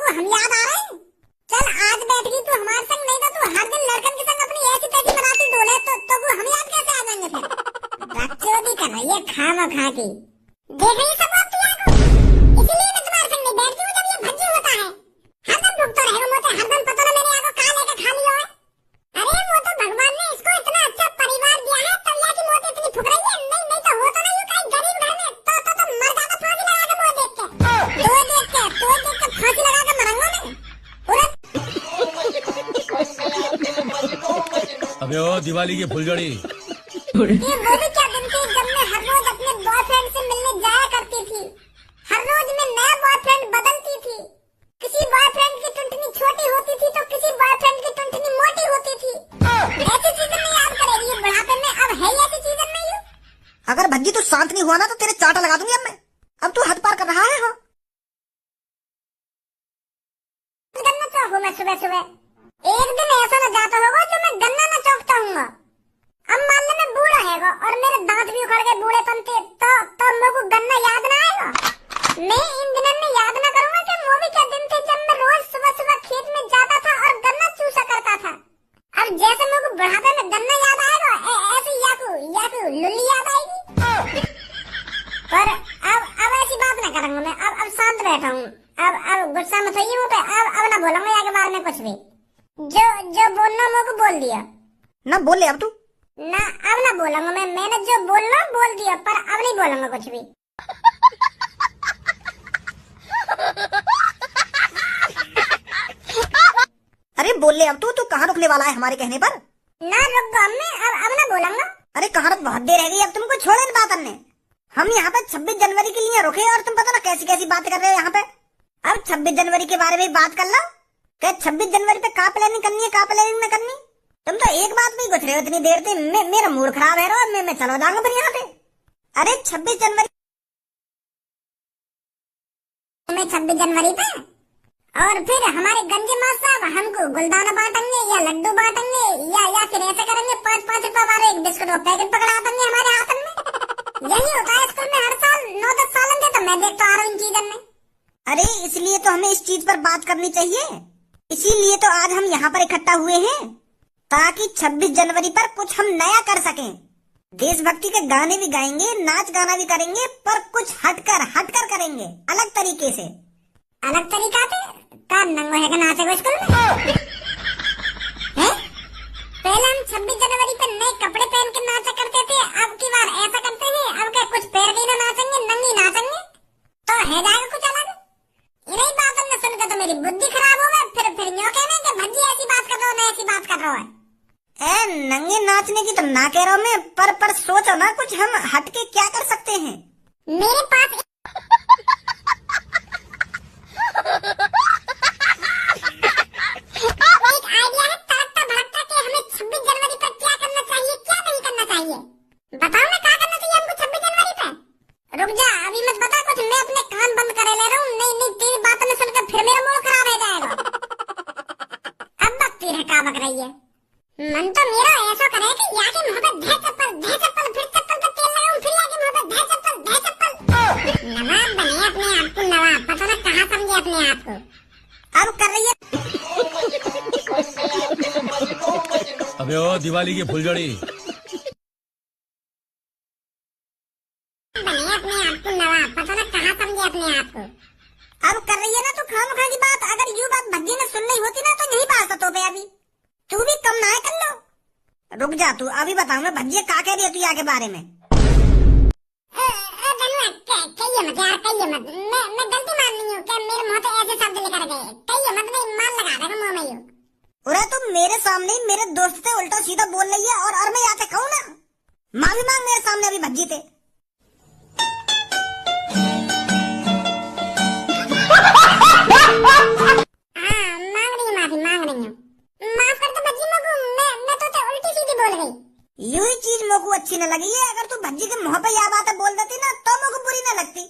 को हम याद आ रहे हैं? चल आज बैठ गई तू हमारे संग, नहीं तो तू हर दिन लड़कन के संग अपनी ऐसी तैसी बनाती डोले तो वो हम याद कैसे आ जाएंगे फिर? बकचोदी कर रही है खामा खा के। देख रही सब बात तू को, इसीलिए मैं तुम्हारे संग नहीं बैठती हूँ जब ये भज्जी होता है। हरदम भुगतो रहेगा मोते, हरदम पता ना मेरे आगे कहाँ लेकर खा लिया है। अरे वो तो भगवान ने इसको इतना अच्छा परिवार दिया है तब या की मौत इतनी फुक रही है। नहीं तो वो तो नहीं कहीं गरीब घर में तो मर जाता फांसी लगा के मुँह देख के फांसी लगा के मरूंगा मैं पूरा। अबे ओ दिवाली की फुलझड़ी, ये वो भी क्या दिन थी जब मैं हर रोज अपने बॉयफ्रेंड से मिलने जाया करती थी। हर रोज मैं नया बॉयफ्रेंड बदलती थी। किसी बॉयफ्रेंड की टुंटनी छोटी होती थी तो किसी बॉयफ्रेंड की टुंटनी मोटी होती थी। ऐसी चीजें नहीं याद करेगी बुढ़ापे में, अब है ऐसी चीजें नहीं। अगर भज्जी तू शांत नहीं हुआ ना तो तेरे चाटा लगा दूंगी अब मैं। अब तू हद पार कर रहा है। हाँ गन्ना चौक मैं सुबह सुबह एक दिन ऐसा न जाता होगा जो मैं गन्ना न चौकता हूँ। अब मान ले मैं बूढ़ा हैगा और मेरे दांत भी उखड़ गए बूढ़ेपन के तो मेरे को गन्ना याद ना आएगा। मैं इन दिनों में याद ना करूंगा कि वो भी क्या दिन थे जब मैं रोज सुबह सुबह खेत में जाता था और गन्ना चूसा करता था। अब जैसे मेरे को बुढ़ापे में गन्ना याद आएगा ऐसे याकू लुल्ली याद आएगी। पर अब ऐसी बात ना करूंगा मैं। अब शांत बैठा हूँ। अब गुस्सा मत होइए मुझे। अब ना बोलूंगा या के बारे में कुछ भी। जो बोलना मेरे को बोल दिया ना, बोल ले अब तू ना। अब ना बोलूंगा मैंने जो बोलना बोल दिया, पर अब नहीं बोलूंगा कुछ भी। अरे बोल ले अब तू कहाँ रुकने वाला है हमारे कहने पर? ना रुक गो मैं, अब ना बोलूंगा। अरे कहाँ रुक, बहुत देर रह गई। अब तुमको छोड़े इन बात हमने। हम यहाँ पे 26 जनवरी के लिए रुके और तुम पता ना कैसी कैसी बातें कर रहे हो यहाँ पे। अब 26 जनवरी के बारे में बात कर लो। क्या 26 जनवरी पे कहाँ प्लानिंग करनी है, कहाँ प्लानिंग न करनी? तुम तो एक बात में गुजरे हो इतनी देर से। मेरा मूड खराब है रो, मैं चलो जाऊंगा फिर यहाँ पे। अरे 26 जनवरी मैं 26 जनवरी पे और फिर हमारे गंजे मास्टर साहब हमको गुलदाना बांटेंगे या लड्डू बांटेंगे या फिर ऐसे करेंगे 5-5 रुपए वाले एक बिस्कुट का पैकेट पकड़ा देंगे हमारे हाथ में। यही होता है स्कूल में हर साल। 9-10 साल से तो मैं देखता आ रहा हूँ इन चीजों में। अरे इसलिए तो हमें इस चीज पर बात करनी चाहिए। इसीलिए तो आज हम यहाँ पर इकट्ठा हुए हैं ताकि 26 जनवरी पर कुछ हम नया कर सकें। देशभक्ति के गाने भी गाएंगे, नाच गाना भी करेंगे, पर कुछ हटकर करेंगे, अलग तरीके से। अलग तरीका से का नंगो है का नाचे को स्कूल में है? पहले हम 26 जनवरी पर नए कपड़े पहन के नाचा करते थे, अब की बार ऐसा करते हैं। अब क्या कुछ पैर भी ना नाचेंगे, नंगी नाचेंगे तो है जाएगा कुछ अलग। इन्हीं बातों में सुनकर तो मेरी बुद्धि खराब हो गई। फिर यूँ कहने कि भज्जी ऐसी बात कर रहा हूँ, ऐसी बात कर रहा है। नंगे नाचने की तो ना कह रहा हूँ मैं, पर सोचो ना कुछ हम हटके क्या कर सकते हैं। मेरे पास एक आइडिया है तड़कता भड़कता कि हमें 26 जनवरी पर क्या करना चाहिए, क्या नहीं करना चाहिए। बताओ ना क्या करना चाहिए हमको 26 जनवरी पे। रुक जा, अभी मत बता कुछ, मैं अपने कान बंद करे ले रहा हूँ। नहीं तेरी बातों में सुनकर फिर मेरा मूड खराब हो जाएगा। अब बकती है का बक रही है। मन तो मेरा ऐसा करे कि या की मोहब्बत धे चप्पल फिर चप्पल पे तेल लगाऊं, फिर या की मोहब्बत धे चप्पल। नवाब बने अपने आप को नवाब, पता ना कहाँ समझे अपने आप को। अब कर रही है अबे ओ दिवाली की फुलझड़ी, बने अपने आप को नवाब, पता ना कहाँ समझे अपने आप को। अब कर रही है ना तू खामखा की बात। अगर यूँ बात भज्जी ने सुन ली होती ना तो नहीं पास तो पे अभी तू भी कम ना है कर लो। रुक जा तू, अभी बताऊं मैं भज्जी क्या कह रही है तू यहाँ के बारे में। कहिए मत यार, कहिए मत। मैं गलती मान रही हूँ क्या मेरे मुंह से ऐसे शब्द लेकर गए। कहिए मत, नहीं मान लगा देगा मुंह में यूँ। अरे तुम मेरे सामने ही मेरे दोस्त से उल्टा सीधा बोल रही है और मैं यहाँ से कहूँ ना, माफी मांग मेरे सामने अभी भज्जी थे। मांग रही हूँ। माफ कर दो भज्जी मगू, मैं तो उल्टी सीधी बोल गई। यूं ही चीज मोको अच्छी न लगी है। अगर तू भज्जी के मुंह पे यह बातें बोल देती ना तो मोको बुरी न लगती।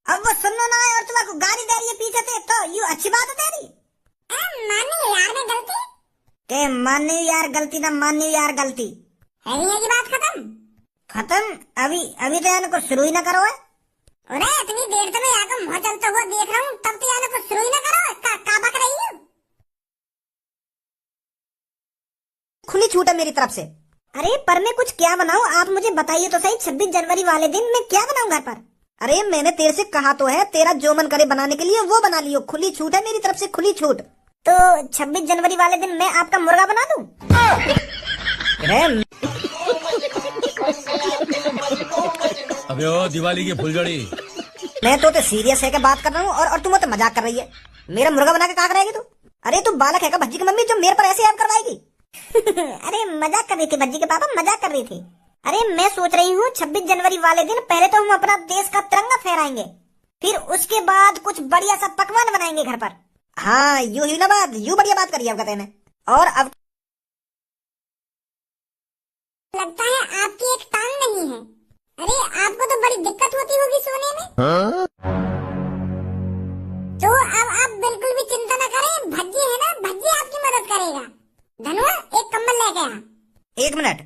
अब वो सुनना ना है और तुम्हारे गाली दे रही है पीछे से, तो यूं अच्छी बात है तेरी। मानी यार मैं गलती के मानी यार गलती ना मानी यार गलती है की बात खत्म। अभी तो यानी कुछ शुरू ही न करो है। अरे इतनी देर से मैं यहाँ का मुँह चलता हुआ देख रहा हूँ, तब तो यानी कुछ शुरू ही न करो। का खुली छूट है मेरी तरफ से। अरे पर मैं कुछ क्या बनाऊं, आप मुझे बताइए तो सही। 26 जनवरी वाले दिन मैं क्या बनाऊं घर पर? अरे मैंने तेरे से कहा तो है, तेरा जो मन करे बनाने के लिए वो बना लियो, खुली छूट है मेरी तरफ से, खुली छूट। तो 26 जनवरी वाले दिन मैं आपका मुर्गा बना दूं? अबे ओ दिवाली की फुलझड़ी। मैं तो सीरियस है के बात कर रहा हूँ और तुम तो मजाक कर रही है। मेरा मुर्गा बना के क्या कराएगी तू? अरे तू बालक है का भज्जी की मम्मी जो मेरे पर ऐसे ऐप करवाएगी? अरे मजाक कर रही थी भज्जी के पापा, मजाक कर रही थी। अरे मैं सोच रही हूँ 26 जनवरी वाले दिन पहले तो हम अपना देश का तिरंगा फहराएंगे, फिर उसके बाद कुछ बढ़िया सा पकवान बनाएंगे घर पर। हाँ यूं ही ना बात, यूं बढ़िया बात करी आपका तेने। और अब लगता है आपकी एक टांग नहीं है। अरे आपको तो बड़ी दिक्कत होती होगी सोने में। तो अब आप बिल्कुल भी चिंता न करें, भज्जी है ना, भज्जी आपकी मदद करेगा। धनुआ एक कंबल लेके आ। एक मिनट,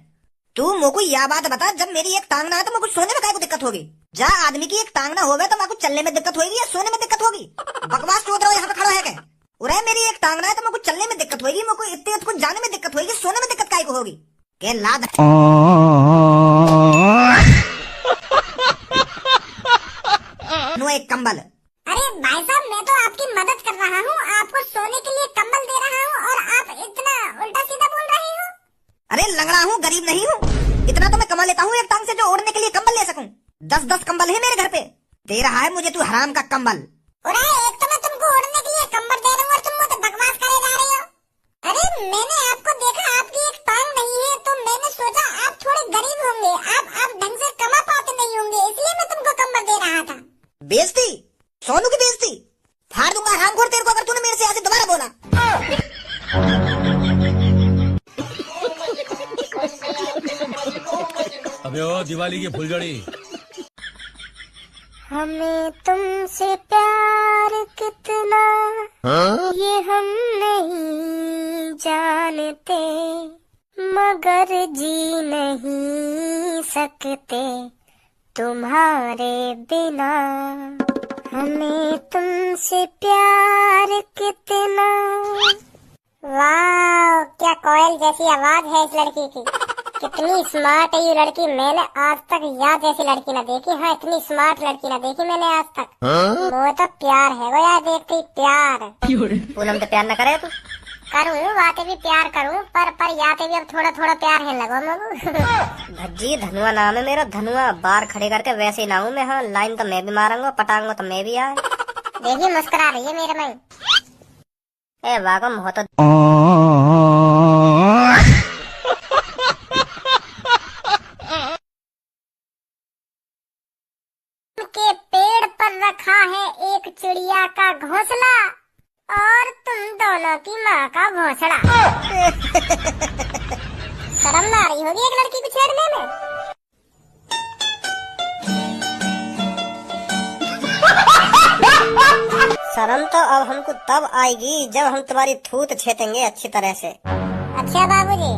तू मोको यह बात बता, जब मेरी एक टांग ना है तो मेरे को सोने में काय को दिक्कत होगी? जा आदमी की एक टांग ना होवे तो मेरे को चलने में दिक्कत होगी या सोने में दिक्कत होगी? बकवास सोच रहा हो यहाँ पे खड़ा है क्या? उरे मेरी एक टांग ना है तो मेरे को चलने में दिक्कत होगी, मेरे को इतने को जाने में दिक्कत होगी, सोने में दिक्कत काय को होगी? के लाद एक कंबल। अरे भाई साहब मैं तो आपकी मदद कर रहा हूँ, आपको सोने के लिए कंबल दे रहा हूँ और आप इतना उल्टा सीधा बोल रहे हो। अरे लंगड़ा हूँ, गरीब नहीं हूँ, इतना तो मैं कमा लेता हूँ एक टांग से जो ओढ़ने के लिए कंबल ले सकूं। 10-10 कंबल है मेरे घर पे, दे रहा है मुझे तू हराम का कंबल। अरे एक तो मैं तुमको ओढ़ने के लिए कंबल दे रहा हूँ और तुम मुझे बकवास करे जा रहे हो। अरे मैंने आपको देखा आपकी एक टांग नहीं है तो मैंने सोचा आप थोड़े गरीब होंगे, आप ढंग से कमा पाते नहीं होंगे, इसलिए मैं तुमको कंबल दे रहा था। बेइज्जती, सोनू की बेइज्जती फाड़ दूंगा हरामखोर तेरे को अगर तूने मेरे से ऐसे दोबारा बोला। अबे ओ दिवाली की फुलझड़ी। हमें तुमसे प्यार कितना ये हम नहीं जानते, मगर जी नहीं सकते तुम्हारे बिना। हमें तुमसे प्यार कितना। वाह क्या कोयल जैसी आवाज है इस लड़की की, कितनी स्मार्ट है ये लड़की। मैंने आज तक यार जैसी लड़की ना देखी, हाँ इतनी स्मार्ट लड़की ना देखी मैंने आज तक। वो तो प्यार है वो यार, देखती प्यार। पूनम तो प्यार न करे तू? करूँ बातें भी प्यार करूँ पर याते भी अब थोड़ा थोड़ा प्यार है लगो मुझे। भज्जी धनुआ नाम है मेरा, धनुआ बार खड़े करके वैसे ही लाऊं मैं। हाँ लाइन तो मैं भी मारूंगा, पटाऊंगा तो मैं भी आए। देखिए मुस्कुरा रही है मेरे में। ए वागम हो तो के पेड़ पर रखा है एक चिड़िया का घोंसला और तुम दोनों की माँ का घोंसला। शर्म ना आ रही होगी एक लड़की को छेड़ने में। शर्म तो अब हमको तब आएगी जब हम तुम्हारी थूत छेतेंगे अच्छी तरह से। अच्छा बाबूजी,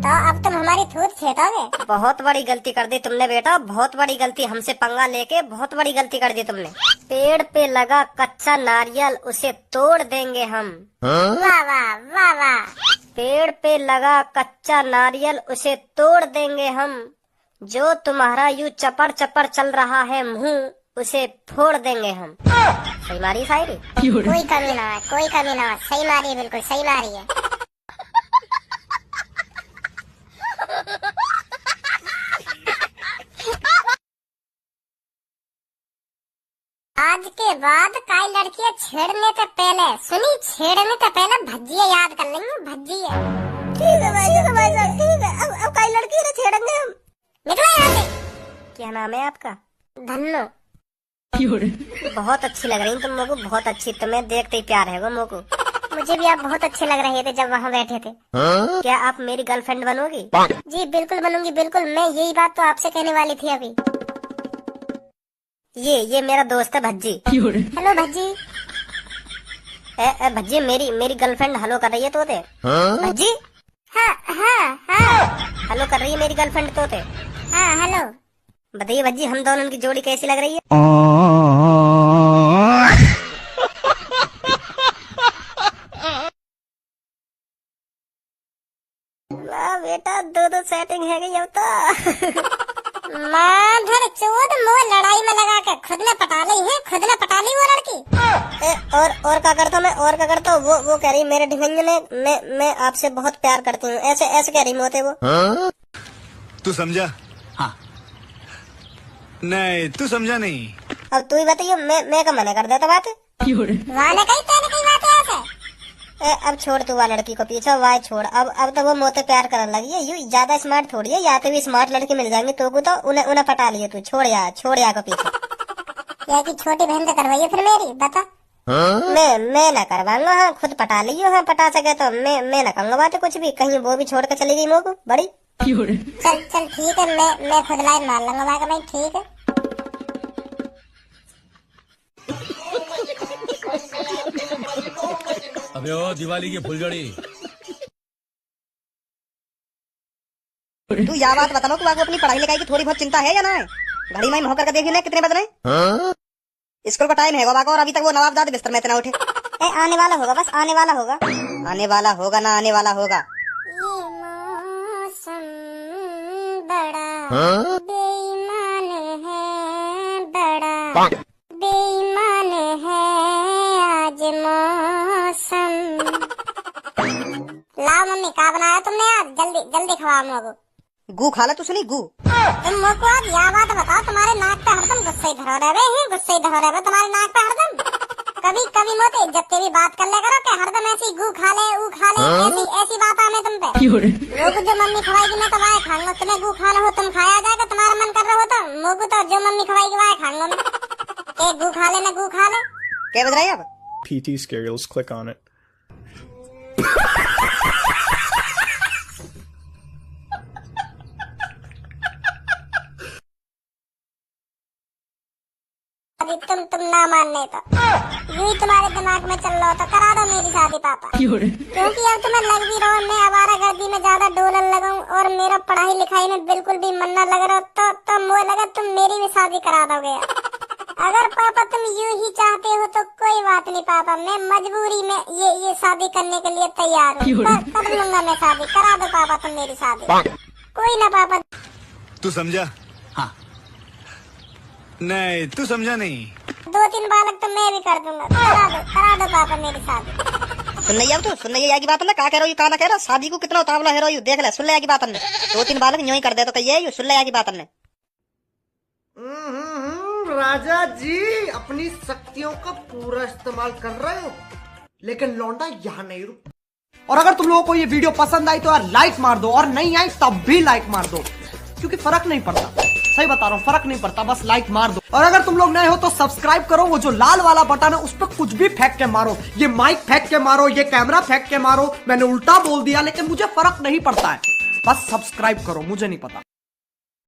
तो अब तुम हमारी थूत छेदोगे? बहुत बड़ी गलती कर दी तुमने बेटा, बहुत बड़ी गलती, हमसे पंगा लेके बहुत बड़ी गलती कर दी तुमने। पेड़ पे लगा कच्चा नारियल उसे तोड़ देंगे हम। वाह वाह वाह वाह। पेड़ पे लगा कच्चा नारियल उसे तोड़ देंगे हम, जो तुम्हारा यूं चपड़ चपड़ चल रहा है मुंह उसे फोड़ देंगे हम। सही मारी शायरी? कोई कमी ना है, कोई कमी ना है, सही मारी है, बिल्कुल सही मारी है। आज के बाद काई लड़कियां छेड़ने से पहले सुनी, छेड़ने से पहले भज्जिया याद कर लेंगे, भज्जिया। ठीक है भाई साहब, ठीक है। अब काई लड़की ना छेड़ेंगे हम। निकलो यहाँ से। क्या नाम है आपका? धन्नो। बहुत अच्छी लग रही तुम मोको, बहुत अच्छी। तुम्हें देखते ही प्यार है वो मोको। मुझे भी आप बहुत अच्छे लग रहे थे जब वहाँ बैठे थे। क्या आप मेरी गर्लफ्रेंड बनोगी? जी बिल्कुल बनूंगी, बिल्कुल। मैं यही बात तो आपसे कहने वाली थी अभी। ये मेरा दोस्त है भज्जी। हेलो भज्जी। भज्जी मेरी गर्लफ्रेंड हेलो कर रही है तोते। भज्जी हाँ हाँ हाँ हेलो कर रही है मेरी गर्लफ्रेंड तोते। हाँ हेलो। बताइए भज्जी हम दोनों की जोड़ी कैसी लग रही है? वाह बेटा 2-2 सेटिंग है गई अब तो। माधर चोद मोह लड़ाई में लगा के खुद ने पटा ली है, खुद ने पटा ली वो लड़की। और क्या करता हूँ मैं, और क्या करता हूँ? वो कह रही मेरे ढिंगन ने मैं आपसे बहुत प्यार करती हूँ, ऐसे कह रही मोते वो। तू समझा? हाँ। नहीं तू समझा नहीं। अब तू ही बताइयो, मैं का मना कर देता बात। वाले कही तेने कही बात है ऐसे। अब छोड़ तू वाला लड़की को पीछे, वाह छोड़। अब तो वो मोते प्यार करने लगी है, यू ज्यादा स्मार्ट थोड़ी है, या तो भी स्मार्ट लड़की मिल जाएंगी तो को तो उन्हें पटा लिए तू। छोड़ या को पीछे। क्या की छोटी बहन से करवाइए फिर मेरी, बता। मैं ना करवाऊंगा, हाँ खुद पटा लियो, हाँ पटा सके तो मैं ना कहूंगा बात कुछ भी, कहीं वो भी छोड़ कर चली गई मोको बड़ी। चल ठीक है, मैं खुद लाइन मार लूंगा भाई, भाई ठीक है। अबे ओ दिवाली की फुलझड़ी। तू या बात बता को अपनी पढ़ाई लिखाई की थोड़ी बहुत चिंता है या ना है? घड़ी में होकर देखी ना कितने बज रहे। स्कूल का टाइम है बाबा का, और अभी तक वो नवाबजाद बिस्तर में इतना उठे। आने वाला होगा, बस आने वाला होगा। आने वाला होगा ना, आने वाला होगा। ये मौसम बड़ा बेईमान है, बड़ा बेईमान है आज मौसम। लाओ मम्मी, क्या बनाया तुमने आज? जल्दी खवाओ मोको। गू खा ले तू, सुनी गू। तुम मोको आज यह बात बताओ, तुम्हारे नाक पे हरदम गुस्से ही धरो रहे हैं, गुस्से ही धरो रहे तुम्हारे नाक पे हरदम। कभी मोते जब भी बात कर ले करो कि हरदम ऐसी गू खा ले, ऊ खा ले, ऐसी बात आने तुम पे। मोको जो मम्मी खवाएगी मैं तो वाय खाऊंगा, तुम्हें गू खाना हो तुम खाया जाएगा, तुम्हारा मन कर रहा हो तो। मोको तो जो मम्मी खवाएगी वाय खाऊंगा मैं। एक गू खा ले ना, गू खा ले। क्या बज रहा है अब? PT scary. Let's click on it. अभी तुम ना मानने तो यूं ही तुम्हारे दिमाग में चल रहा तो करा दो मेरी शादी पापा। क्योंकि अब तुम्हें लग भी रहा मैं आवारागर्दी में ज्यादा डोलने लगा हूँ और मेरा पढ़ाई लिखाई में बिल्कुल भी मन न लग रहा, तो मुझे लगा तुम मेरी भी शादी करा दोगे। अगर पापा तुम यूं ही चाहते हो तो कोई बात नहीं पापा, मैं मजबूरी में ये शादी करने के लिए तैयार हूँ। कर लूंगा मैं शादी, करा दो पापा तुम मेरी शादी। कोई ना पापा। तू समझा? हाँ। नहीं तू समझा नहीं। 2-3 बालक तो मैं भी कर दूंगा, करा दो पापा मेरी शादी। सुन नहीं अब तू, सुन नहीं की बात ना, क्या कह रहा हूँ, कहा ना कह रहा, शादी को कितना उतावला है रहा, देख ले, सुन ले की बात ने। 2-3 बालक यूं ही कर दे तो कहिए, सुन ले की बात ने। राजा जी अपनी शक्तियों का पूरा इस्तेमाल कर रहे हो, लेकिन लौंडा यहाँ नहीं रुक। और अगर तुम लोगों को ये वीडियो पसंद आई तो यार लाइक मार दो, और नहीं आई तब भी लाइक मार दो, क्योंकि फर्क नहीं पड़ता, सही बता रहा हूँ, फर्क नहीं पड़ता, बस लाइक मार दो। और अगर तुम लोग नए हो तो सब्सक्राइब करो, वो जो लाल वाला बटन है उस पर कुछ भी फेंक के मारो, ये माइक फेंक के मारो, ये कैमरा फेंक के मारो, मैंने उल्टा बोल दिया लेकिन मुझे फर्क नहीं पड़ता है, बस सब्सक्राइब करो, मुझे नहीं पता।